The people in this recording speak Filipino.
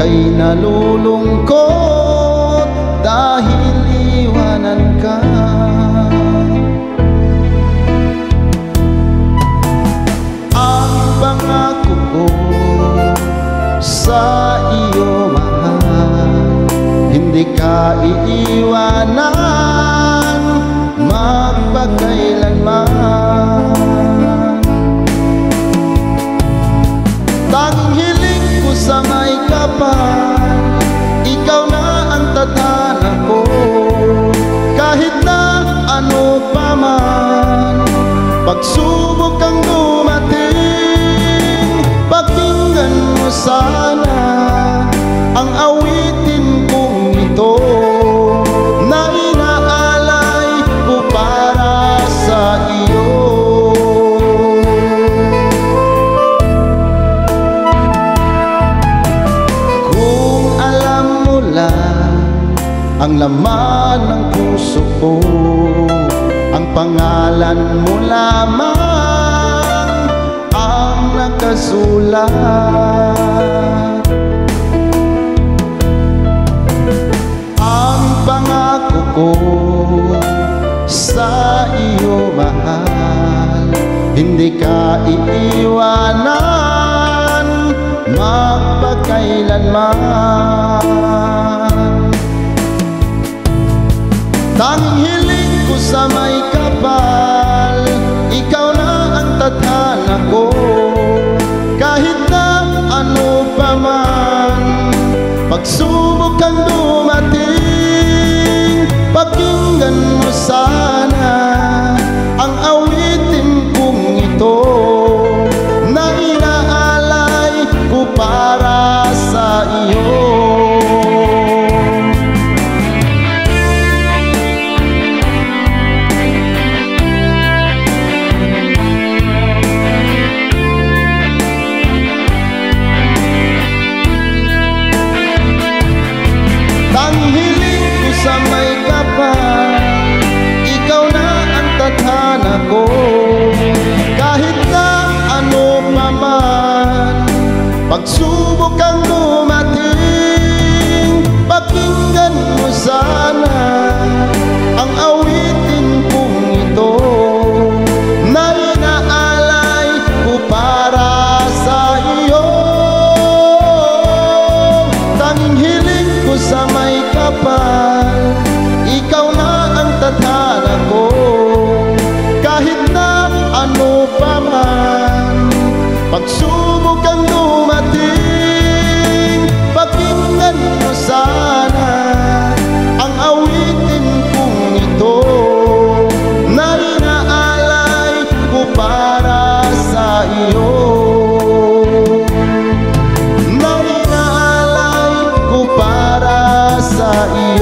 Ika'y nalulungkot dahil iwanan ka. Ang pangako ko sa iyo, mahal, hindi ka iiwanan magpakailanman. Tanging hiling ko sa may kapal, ikaw na ang tadhana ko. Kahit na ano pa man, pagsubok ang dumating, pakinggan mo sana ang awitin kong ito na inaalay ko para sa iyo. Ang laman ng puso ko, ang pangalan mo lamang ang nakasulat. Ang pangako ko sa iyo, mahal, hindi ka iiwanan magpakailanman. Tanging hiling ko sa may kapal, ikaw na ang tadhana ko. Kahit na ano pa man, pagsubok ang dumating, pakinggan mo sana ang awitin kong ito na inaalay ko para sa iyo. Sa may kapal, ikaw na ang tadhana ko. Kahit na ano pa man, pagsubok ang dumating, pakinggan mo sana ang awitin kong ito na inaalay ko para sa iyo. Tanging hiling ko sa may kapal, ikaw na ang tadhana ko. Kahit na ano pa man, pagsubok ang dumating, pakinggan mo sana ang awitin kong ito na inaalay ko para sa iyo. Na inaalay ko para sa iyo.